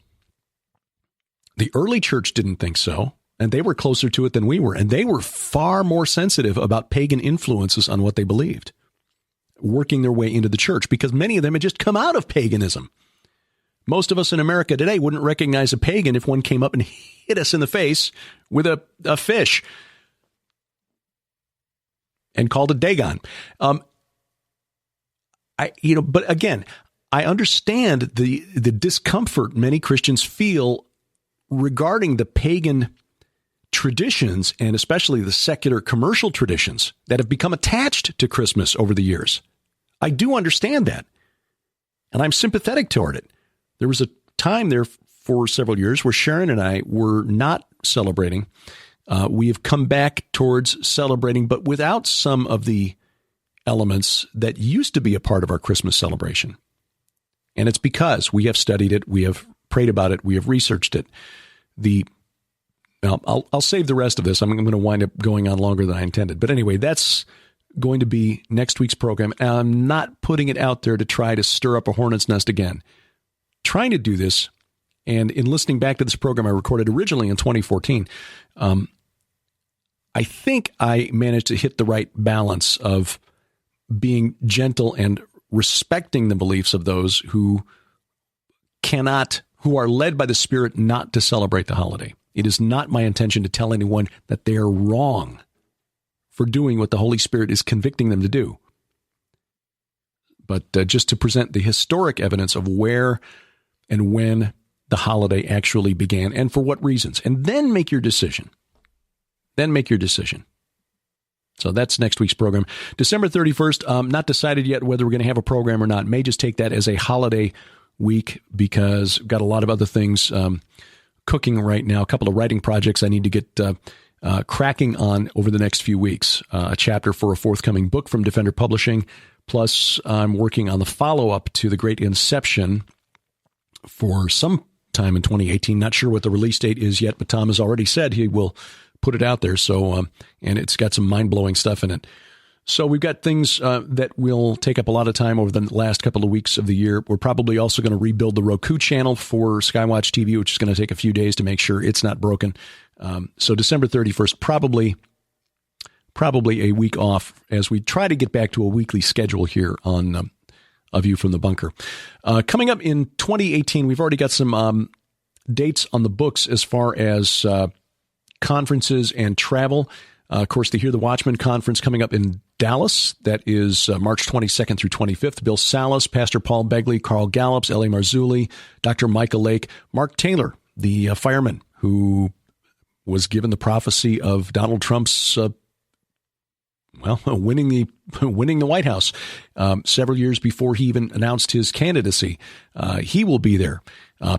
The early church didn't think so, and they were closer to it than we were, and they were far more sensitive about pagan influences on what they believed, working their way into the church, because many of them had just come out of paganism. Most of us in America today wouldn't recognize a pagan if one came up and hit us in the face with a fish and called it Dagon. But again, I understand the discomfort many Christians feel regarding the pagan traditions, and especially the secular commercial traditions that have become attached to Christmas over the years. I do understand that. And I'm sympathetic toward it. There was a time there for several years where Sharon and I were not celebrating. We have come back towards celebrating, but without some of the elements that used to be a part of our Christmas celebration. And it's because we have studied it, we have prayed about it, we have researched it. I'll save the rest of this. I'm going to wind up going on longer than I intended. But anyway, that's going to be next week's program. And I'm not putting it out there to try to stir up a hornet's nest again. Trying to do this, and in listening back to this program I recorded originally in 2014, I think I managed to hit the right balance of being gentle and respecting the beliefs of those who are led by the Spirit not to celebrate the holiday. It is not my intention to tell anyone that they are wrong for doing what the Holy Spirit is convicting them to do. But just to present the historic evidence of where and when the holiday actually began and for what reasons. And then make your decision. So that's next week's program. December 31st, not decided yet whether we're going to have a program or not. May just take that as a holiday week because I've got a lot of other things cooking right now, a couple of writing projects I need to get cracking on over the next few weeks. A chapter for a forthcoming book from Defender Publishing. Plus, I'm working on the follow-up to the Great Inception for some time in 2018. Not sure what the release date is yet, but Tom has already said he will put it out there. So, and it's got some mind-blowing stuff in it. So we've got things that will take up a lot of time over the last couple of weeks of the year. We're probably also going to rebuild the Roku channel for Skywatch TV, which is going to take a few days to make sure it's not broken. So December 31st, probably a week off as we try to get back to a weekly schedule here on A View from the Bunker. Coming up in 2018, we've already got some dates on the books as far as conferences and travel. Of course, the Hear the Watchman conference coming up in Dallas. That is March 22nd through 25th. Bill Salas, Pastor Paul Begley, Carl Gallups, L.A. Marzulli, Dr. Michael Lake, Mark Taylor, the fireman who was given the prophecy of Donald Trump's winning the White House several years before he even announced his candidacy. He will be there.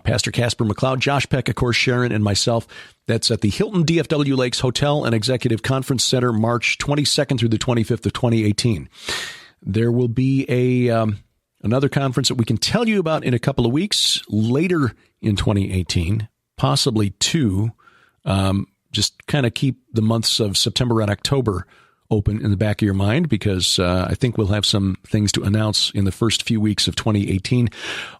Pastor Casper McLeod, Josh Peck, of course, Sharon, and myself. That's at the Hilton DFW Lakes Hotel and Executive Conference Center, March 22nd through the 25th of 2018. There will be another conference that we can tell you about in a couple of weeks later in 2018, possibly two. Just kind of keep the months of September and October open in the back of your mind because I think we'll have some things to announce in the first few weeks of 2018.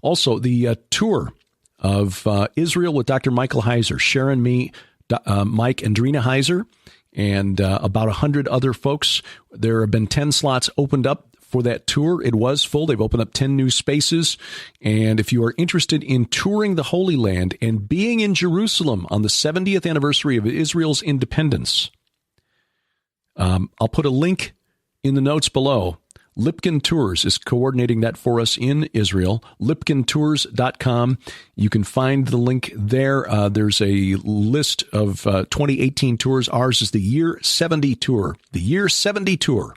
Also, the tour of Israel with Dr. Michael Heiser, Sharon, me, Mike, and Drina Heiser, and about 100 other folks. There have been 10 slots opened up for that tour. It was full. They've opened up 10 new spaces. And if you are interested in touring the Holy Land and being in Jerusalem on the 70th anniversary of Israel's independence, I'll put a link in the notes below. Lipkin Tours is coordinating that for us in Israel. LipkinTours.com. You can find the link there. There's a list of 2018 tours. Ours is the Year 70 Tour. The Year 70 Tour.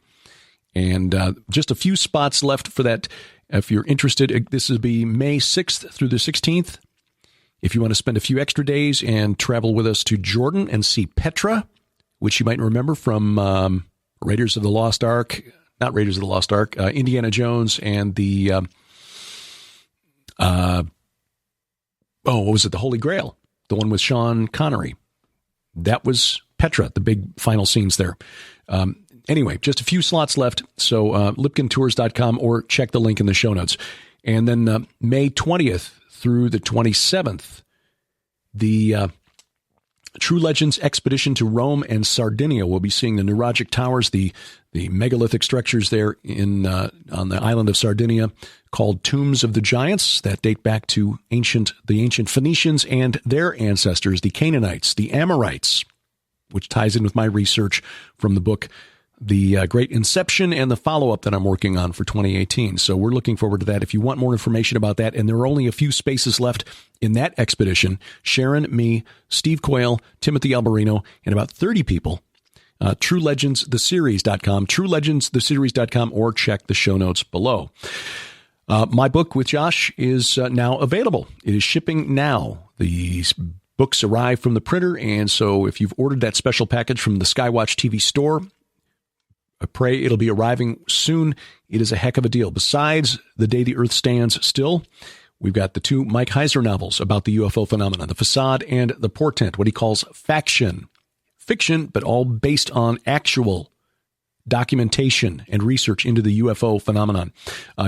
And just a few spots left for that. If you're interested, this will be May 6th through the 16th. If you want to spend a few extra days and travel with us to Jordan and see Petra, which you might remember from Raiders of the Lost Ark, not Raiders of the Lost Ark, Indiana Jones and the, what was it? The Holy Grail, the one with Sean Connery. That was Petra, the big final scenes there. Anyway, just a few slots left. So lipkintours.com or check the link in the show notes. And then May 20th through the 27th, the True Legends expedition to Rome and Sardinia. We'll be seeing the Neuralgic Towers, the megalithic structures there on the island of Sardinia called Tombs of the Giants that date back to the ancient Phoenicians and their ancestors, the Canaanites, the Amorites, which ties in with my research from the book The Great Inception and the follow-up that I'm working on for 2018. So we're looking forward to that. If you want more information about that, and there are only a few spaces left in that expedition, Sharon, me, Steve Quayle, Timothy Alberino, and about 30 people, TrueLegendsTheSeries.com, TrueLegendsTheSeries.com, or check the show notes below. My book with Josh is now available. It is shipping now. These books arrive from the printer, and so if you've ordered that special package from the Skywatch TV store, I pray it'll be arriving soon. It is a heck of a deal. Besides The Day the Earth Stands Still, we've got the 2 Mike Heiser novels about the UFO phenomenon, The Facade and The Portent, what he calls faction. Fiction, but all based on actual documentation and research into the UFO phenomenon.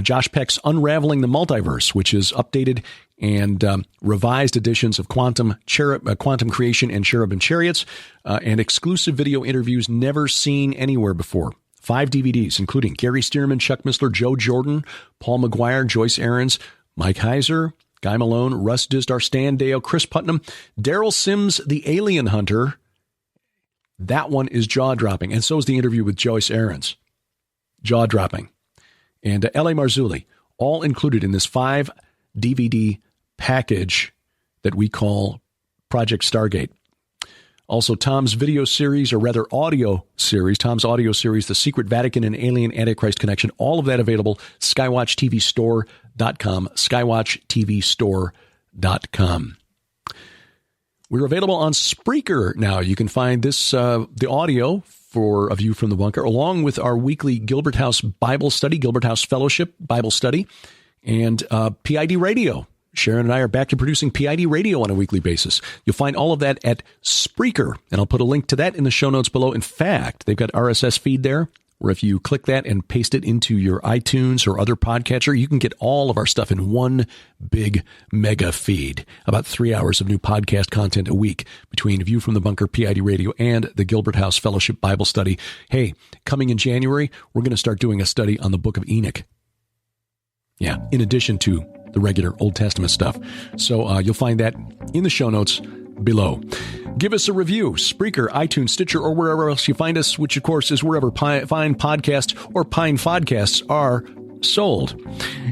Josh Peck's Unraveling the Multiverse, which is updated and revised editions of Quantum Creation and Cherubim Chariots, and exclusive video interviews never seen anywhere before. 5 DVDs, including Gary Stearman, Chuck Missler, Joe Jordan, Paul McGuire, Joyce Ahrens, Mike Heiser, Guy Malone, Russ Dizdar, Stan Dale, Chris Putnam, Daryl Sims, the Alien Hunter. That one is jaw-dropping, and so is the interview with Joyce Ahrens. Jaw-dropping. And L.A. Marzulli, all included in this 5 DVD package that we call Project Stargate. Also, Tom's video series, or rather audio series, Tom's audio series, The Secret Vatican and Alien Antichrist Connection, all of that available, skywatchtvstore.com, skywatchtvstore.com. We're available on Spreaker now. You can find this, the audio for A View from the Bunker, along with our weekly Gilbert House Bible study, Gilbert House Fellowship Bible study, and PID Radio. Sharon and I are back to producing PID Radio on a weekly basis. You'll find all of that at Spreaker, and I'll put a link to that in the show notes below. In fact, they've got RSS feed there, where if you click that and paste it into your iTunes or other podcatcher, you can get all of our stuff in one big mega feed. About 3 hours of new podcast content a week between View from the Bunker, PID Radio, and the Gilbert House Fellowship Bible Study. Hey, coming in January, we're going to start doing a study on the Book of Enoch. Yeah, in addition to the regular Old Testament stuff. So you'll find that in the show notes below. Give us a review, Spreaker, iTunes, Stitcher, or wherever else you find us, which of course is wherever fine podcasts or Pine Podcasts are sold.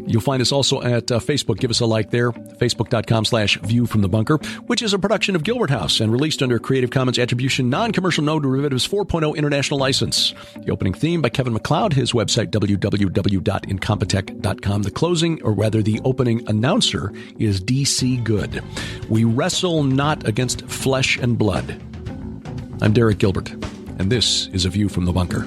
You'll find us also at Facebook. Give us a like there, facebook.com/View from the Bunker, which is a production of Gilbert House and released under Creative Commons Attribution, Non-Commercial No Derivatives 4.0 International License. The opening theme by Kevin MacLeod, his website, www.incompetech.com. The closing, or rather the opening announcer, is D.C. Good. We wrestle not against flesh and blood. I'm Derek Gilbert, and this is A View from the Bunker.